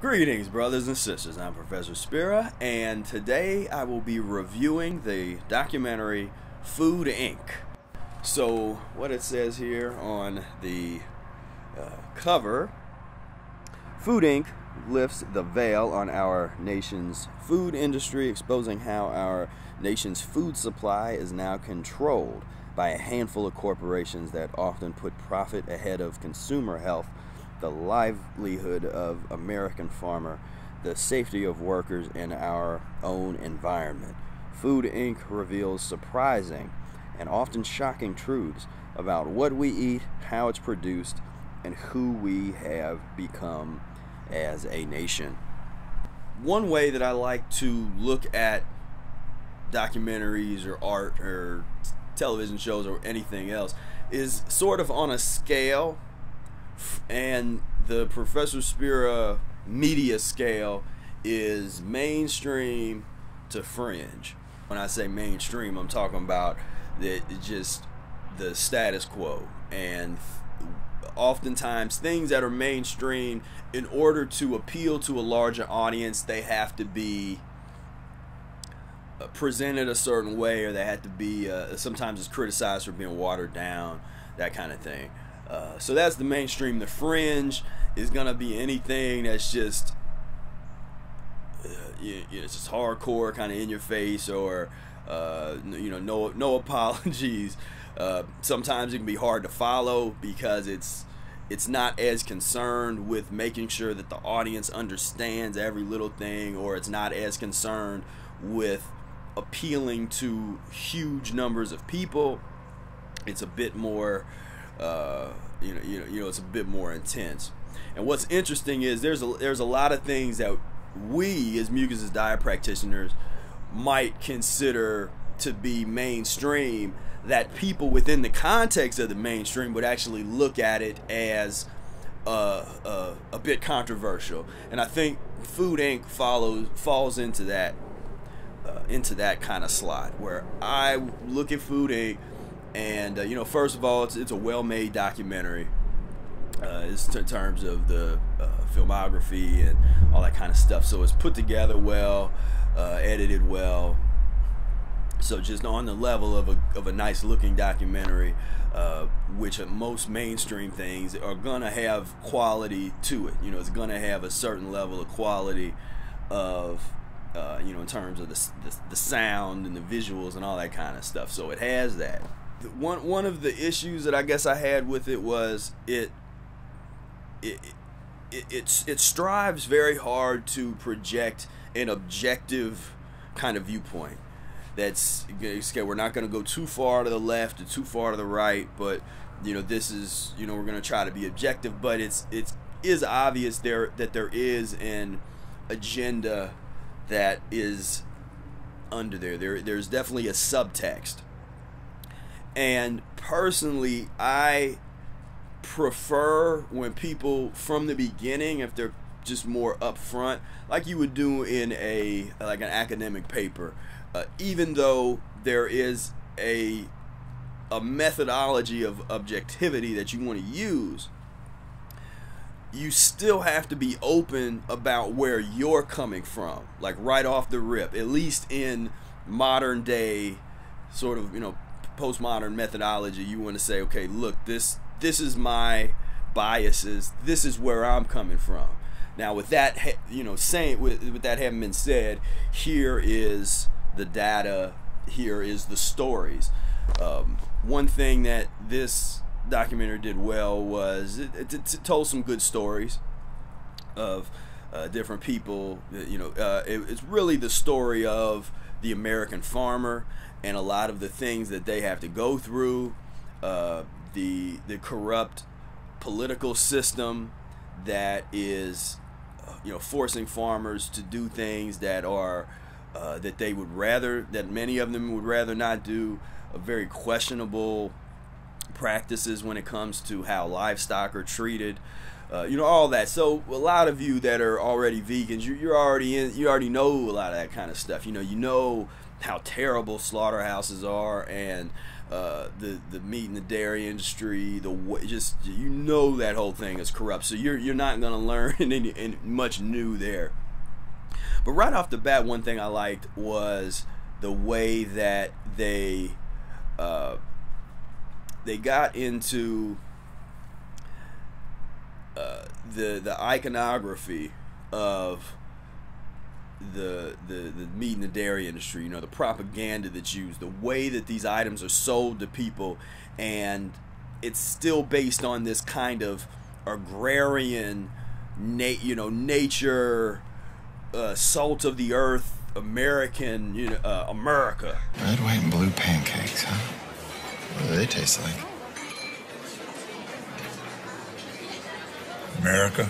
Greetings, brothers and sisters. I'm Professor Spira, and today I will be reviewing the documentary Food Inc. So, what it says here on the cover, Food Inc. lifts the veil on our nation's food industry, exposing how our nation's food supply is now controlled by a handful of corporations that often put profit ahead of consumer health, the livelihood of American farmer, the safety of workers in our own environment. Food Inc. reveals surprising and often shocking truths about what we eat, how it's produced, and who we have become as a nation. One way that I like to look at documentaries or art or television shows or anything else is sort of on a scale, and the Professor Spira media scale is mainstream to fringe. When I say mainstream, I'm talking about just the status quo, and oftentimes things that are mainstream, in order to appeal to a larger audience, they have to be presented a certain way, or they have to be sometimes it's criticized for being watered down, that kind of thing. So that's the mainstream. The fringe is gonna be anything that's just it's just hardcore, kind of in your face, or no apologies. Sometimes it can be hard to follow because it's not as concerned with making sure that the audience understands every little thing, or it's not as concerned with appealing to huge numbers of people. It's a bit more it's a bit more intense. And what's interesting is there's a lot of things that we as Mucusless diet practitioners might consider to be mainstream, that people within the context of the mainstream would actually look at it as a bit controversial. And I think Food Inc. falls into that kind of slot, where I look at Food Inc. and first of all, it's a well-made documentary. It's in terms of the filmography and all that kind of stuff. So it's put together well, edited well. So just on the level of a nice looking documentary, which most mainstream things are gonna have quality to it. It's gonna have a certain level of quality of in terms of the sound and the visuals and all that kind of stuff. So it has that. One of the issues that I guess I had with it was it strives very hard to project an objective kind of viewpoint. That's okay, we're not going to go too far to the left or too far to the right, but this is we're going to try to be objective. But it is obvious that there is an agenda that is under there. There's definitely a subtext. And personally, I prefer when people from the beginning, if they're just more upfront, like you would do in an academic paper, even though there is a methodology of objectivity that you want to use, you still have to be open about where you're coming from, like right off the rip. At least in modern day sort of postmodern methodology, you want to say, okay, look, this is my biases, this is where I'm coming from. Now with that with that having been said, here is the data, here is the stories. One thing that this documentary did well was it told some good stories of different people. It's really the story of the American farmer and a lot of the things that they have to go through, the corrupt political system that is forcing farmers to do things that are that many of them would rather not do, very questionable practices when it comes to how livestock are treated, all that. So a lot of you that are already vegans, you already know a lot of that kind of stuff. You know how terrible slaughterhouses are, and the meat and the dairy industry, just that whole thing is corrupt. So you're not going to learn any much new there. But right off the bat, one thing I liked was the way that they got into the iconography of the meat and the dairy industry, the propaganda that's used, the way that these items are sold to people, and it's still based on this kind of agrarian, nature, salt of the earth, American, America. Red, white, and blue pancakes, huh? What do they taste like? America.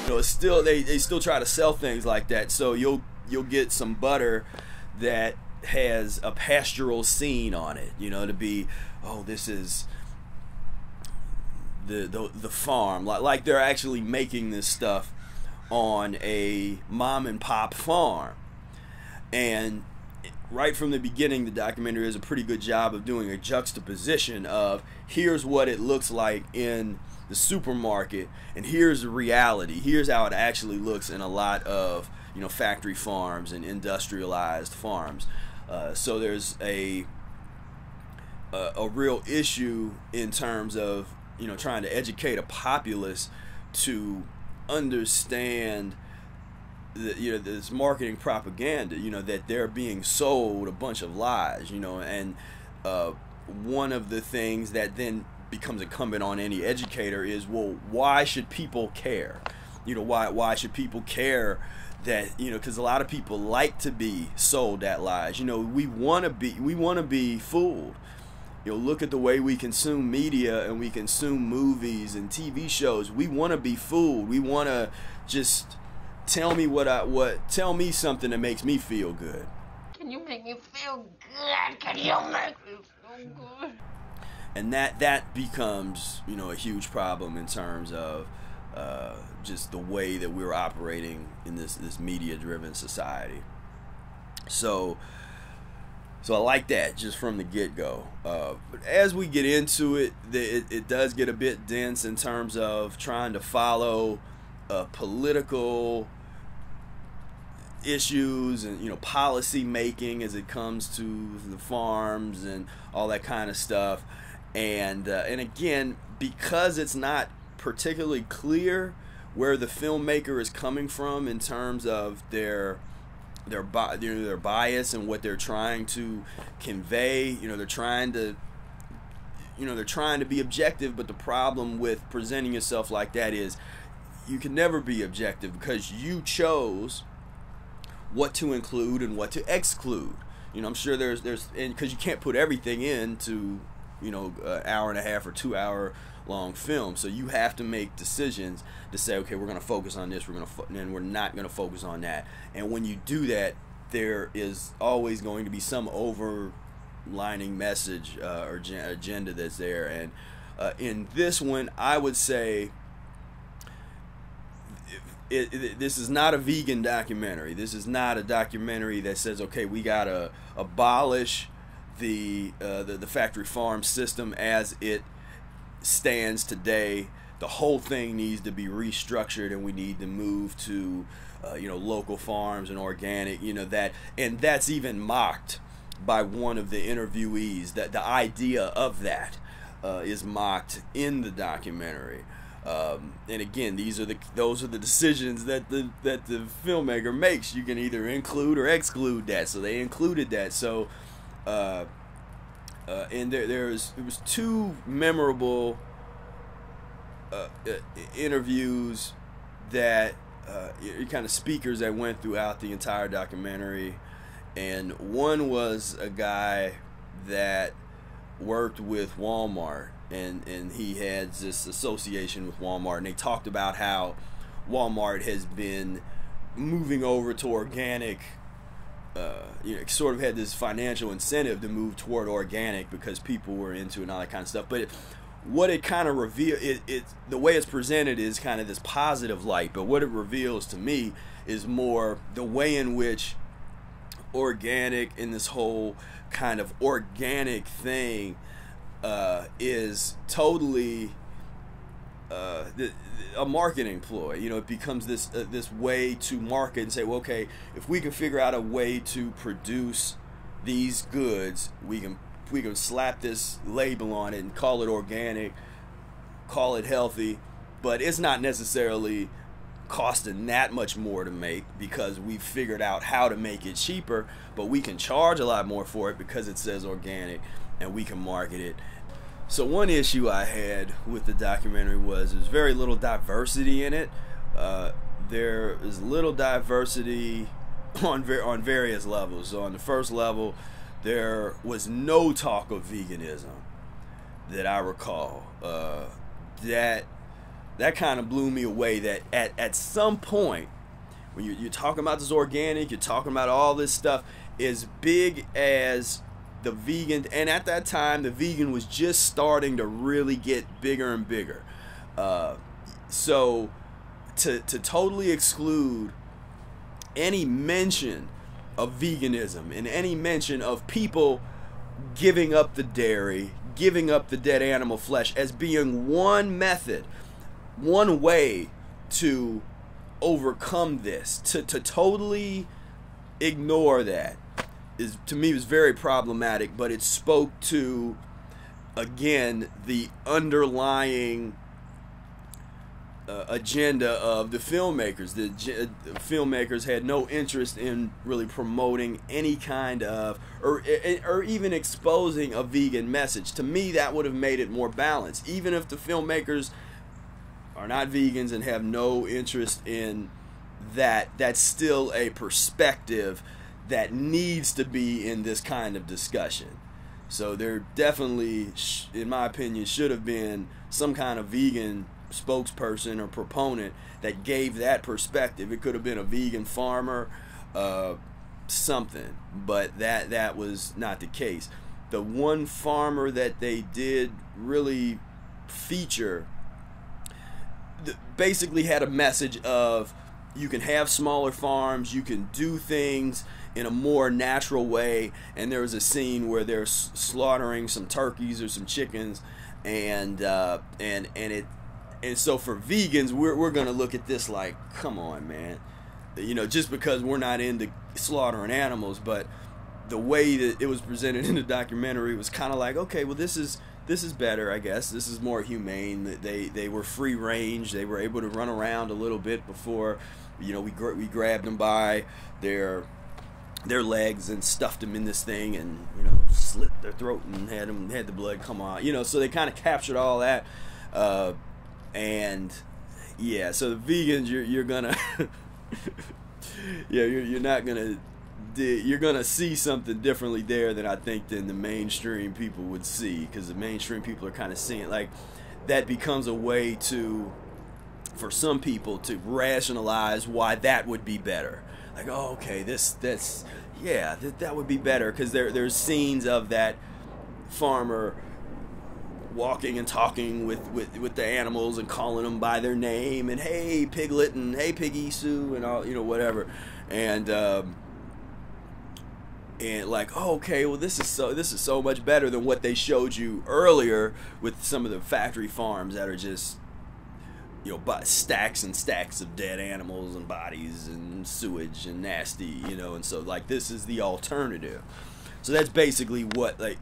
It's still they still try to sell things like that. So you'll get some butter that has a pastoral scene on it, to be, oh, this is the farm, like they're actually making this stuff on a mom and pop farm. And right from the beginning, the documentary does a pretty good job of doing a juxtaposition of, here's what it looks like in the supermarket, and here's the reality. Here's how it actually looks in a lot of factory farms and industrialized farms. So there's a real issue in terms of trying to educate a populace to understand this marketing propaganda, that they're being sold a bunch of lies, and one of the things that then becomes incumbent on any educator is, well, why should people care? Why should people care that, because a lot of people like to be sold that lies. We want to be fooled. Look at the way we consume media and we consume movies and TV shows. We want to be fooled. We want to just tell me tell me something that makes me feel good. Can you make me feel good? Can you make me feel good? And that becomes, a huge problem in terms of just the way that we're operating in this media-driven society. So I like that just from the get-go. But as we get into it, it does get a bit dense in terms of trying to follow political issues and policy making as it comes to the farms and all that kind of stuff. And again, because it's not particularly clear where the filmmaker is coming from in terms of their bias and what they're trying to convey, they're trying to be objective, but the problem with presenting yourself like that is you can never be objective because you chose what to include and what to exclude. I'm sure there's because you can't put everything into an hour and a half or 2 hour long film, so you have to make decisions to say, okay, we're going to focus on this, and we're not going to focus on that. And when you do that, there is always going to be some overlining message or agenda that's there. And in this one, I would say this is not a vegan documentary. This is not a documentary that says, okay, we got to abolish the factory farm system as it stands today. The whole thing needs to be restructured, and we need to move to local farms and organic, and that's even mocked by one of the interviewees. That the idea of that is mocked in the documentary. And again, those are the decisions that the filmmaker makes. You can either include or exclude that. So they included that. So and there was two memorable interviews that kind of speakers that went throughout the entire documentary. And one was a guy that worked with Walmart, and he had this association with Walmart, and they talked about how Walmart has been moving over to organic, sort of had this financial incentive to move toward organic because people were into it and all that kind of stuff. But what it kind of reveals, the way it's presented is kind of this positive light, but what it reveals to me is more the way in which organic and this whole kind of organic thing is totally a marketing ploy. You know, it becomes this this way to market and say, well, okay, if we can figure out a way to produce these goods, we can slap this label on it and call it organic, call it healthy, but it's not necessarily costing that much more to make because we figured out how to make it cheaper, but we can charge a lot more for it because it says organic and we can market it. So one issue I had with the documentary was there's very little diversity in it. There is little diversity on various levels. So on the first level, there was no talk of veganism that I recall. That kind of blew me away, that at some point when you're talking about this organic, you're talking about all this stuff as big as the vegan, and at that time the vegan was just starting to really get bigger and bigger. So to totally exclude any mention of veganism and any mention of people giving up the dairy, giving up the dead animal flesh as being one method, one way to overcome this, to totally ignore that, is, to me, was very problematic. But it spoke to, again, the underlying agenda of the filmmakers. The filmmakers had no interest in really promoting any kind of, or even exposing a vegan message. To me, that would have made it more balanced. Even if the filmmakers are not vegans and have no interest in that, that's still a perspective that needs to be in this kind of discussion. So there definitely, in my opinion, should have been some kind of vegan spokesperson or proponent that gave that perspective. It could have been a vegan farmer, something, but that was not the case. The one farmer that they did really feature basically had a message of, you can have smaller farms, you can do things in a more natural way. And there was a scene where they're slaughtering some turkeys or some chickens, and so for vegans, we're gonna look at this like, come on, man, you know, just because we're not into slaughtering animals. But the way that it was presented in the documentary was kind of like, okay, well, this is better, I guess. This is more humane. They were free range. They were able to run around a little bit before, you know, we grabbed them by their legs and stuffed them in this thing, and, you know, slit their throat and had the blood come out. You know, so they kind of captured all that. And yeah, so the vegans, you're gonna yeah, you're not gonna, you're gonna see something differently there than I think than the mainstream people would see, because the mainstream people are kind of seeing, like, that becomes a way to, for some people, to rationalize why that would be better. Like, oh, okay, that would be better, because there's scenes of that farmer walking and talking with the animals and calling them by their name, and hey Piglet and hey Piggy Sue and all, you know, whatever, and like, oh, okay, well, this is so much better than what they showed you earlier with some of the factory farms that are just, you know, stacks and stacks of dead animals and bodies and sewage and nasty, you know. And so, like, this is the alternative. So that's basically what, like,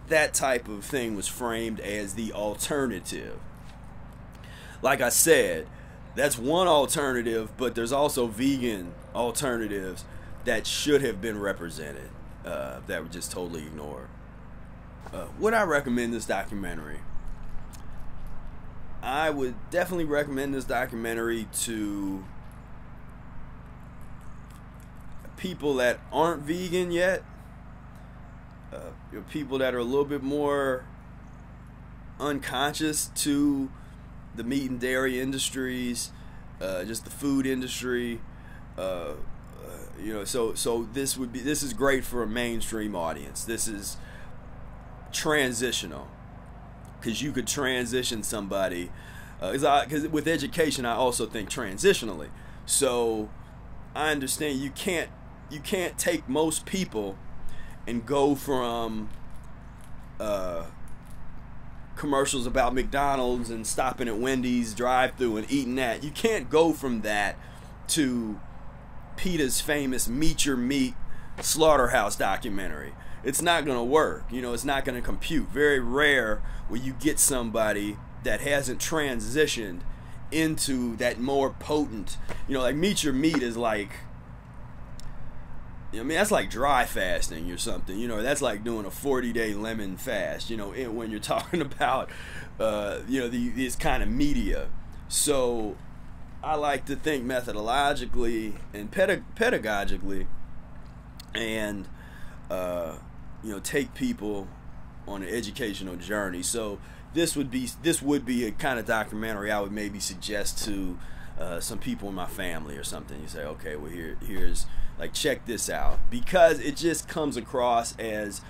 that type of thing was framed as the alternative. Like I said, that's one alternative, but there's also vegan alternatives that should have been represented, that were just totally ignored. Would I recommend this documentary? I would definitely recommend this documentary to people that aren't vegan yet, people that are a little bit more unconscious to the meat and dairy industries, just the food industry. You know, so this is great for a mainstream audience. This is transitional, because you could transition somebody, because with education I also think transitionally. So I understand you can't take most people and go from commercials about McDonald's and stopping at Wendy's drive-thru and eating that. You can't go from that to PETA's famous Meet Your Meat slaughterhouse documentary. It's not going to work. You know, it's not going to compute. Very rare where you get somebody that hasn't transitioned into that more potent, you know, like Meet Your Meat is like, I mean, that's like dry fasting or something. You know, that's like doing a 40-day lemon fast, you know, when you're talking about, you know, this kind of media. So I like to think methodologically and pedagogically and, you know, take people on an educational journey. So this would be a kind of documentary I would maybe suggest to some people in my family or something. You say, okay, well, here's like, check this out, because it just comes across as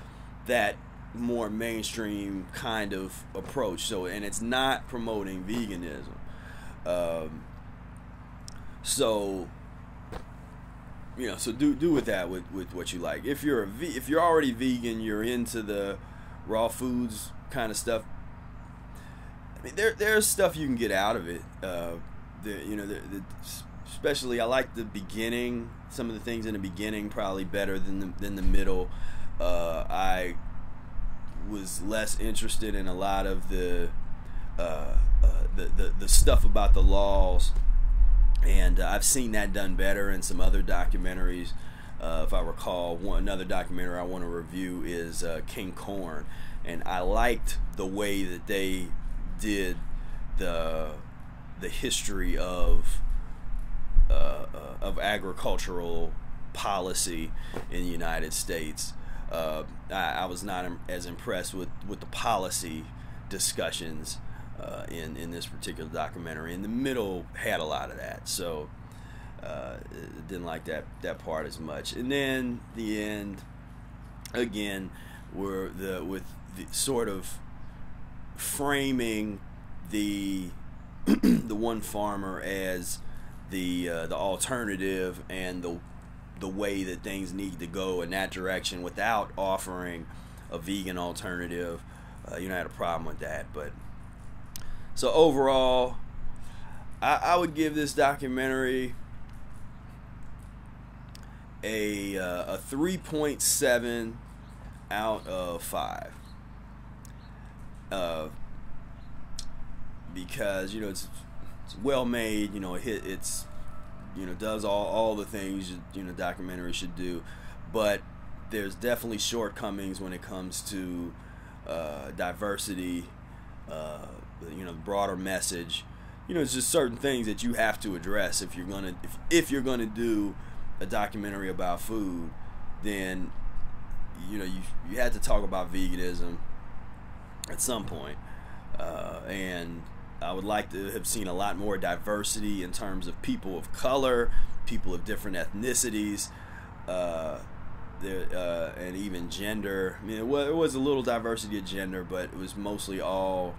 that more mainstream kind of approach. So, and it's not promoting veganism. So, you know, so do with that with what you like. If you're already vegan, you're into the raw foods kind of stuff. I mean, there's stuff you can get out of it. You know, especially I like the beginning. Some of the things in the beginning probably better than the middle. I was less interested in a lot of the stuff about the laws, and I've seen that done better in some other documentaries. If I recall, another documentary I want to review is King Corn, and I liked the way that they did the history of agricultural policy in the United States. I was not as impressed with the policy discussions in this particular documentary. In the middle had a lot of that, so didn't like that part as much. And then the end, again, with the sort of framing the the one farmer as the alternative and the way that things need to go in that direction without offering a vegan alternative. You know, I had a problem with that. But so overall, I would give this documentary a 3.7 out of 5. Because, you know, it's well made, you know, it's you know, does all the things, you know, documentary should do, but there's definitely shortcomings when it comes to diversity, you know, the broader message. You know, it's just certain things that you have to address if you're gonna do a documentary about food. Then, you know, you had to talk about veganism at some point, and I would like to have seen a lot more diversity in terms of people of color, people of different ethnicities, and even gender. I mean, it was a little diversity of gender, but it was mostly all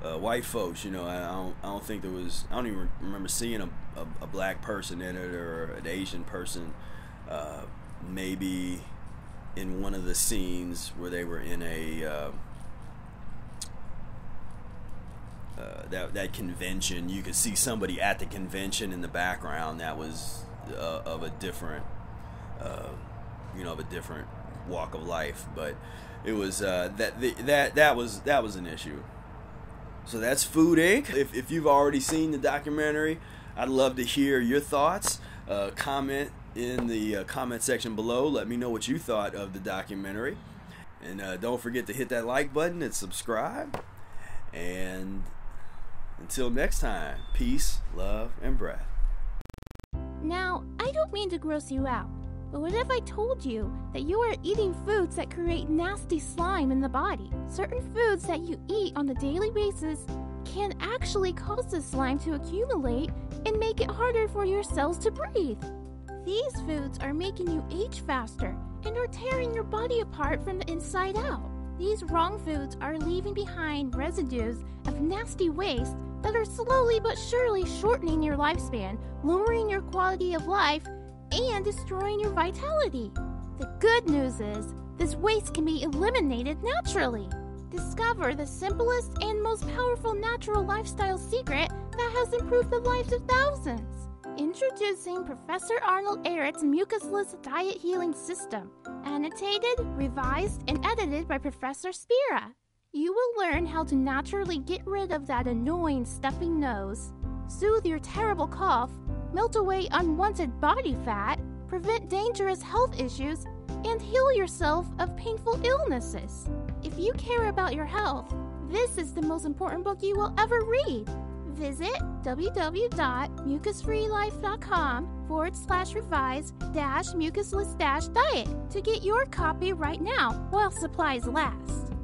white folks. You know, I don't think there was. I don't even remember seeing a black person in it or an Asian person. Maybe in one of the scenes where they were in a that convention, you could see somebody at the convention in the background that was of a different you know, of a different walk of life. But it was that was an issue. So that's Food Inc. If you've already seen the documentary, I'd love to hear your thoughts. Comment in the comment section below. Let me know what you thought of the documentary, and don't forget to hit that like button and subscribe. And until next time, peace, love, and breath. Now, I don't mean to gross you out, but what if I told you that you are eating foods that create nasty slime in the body? Certain foods that you eat on a daily basis can actually cause the slime to accumulate and make it harder for your cells to breathe. These foods are making you age faster and are tearing your body apart from the inside out. These wrong foods are leaving behind residues of nasty waste that are slowly but surely shortening your lifespan, lowering your quality of life, and destroying your vitality. The good news is, this waste can be eliminated naturally. Discover the simplest and most powerful natural lifestyle secret that has improved the lives of thousands. Introducing Professor Arnold Ehret's Mucusless Diet Healing System, annotated, revised, and edited by Professor Spira. You will learn how to naturally get rid of that annoying stuffy nose, soothe your terrible cough, melt away unwanted body fat, prevent dangerous health issues, and heal yourself of painful illnesses. If you care about your health, this is the most important book you will ever read. Visit www.mucusfreelife.com/revise-mucusless-diet to get your copy right now while supplies last.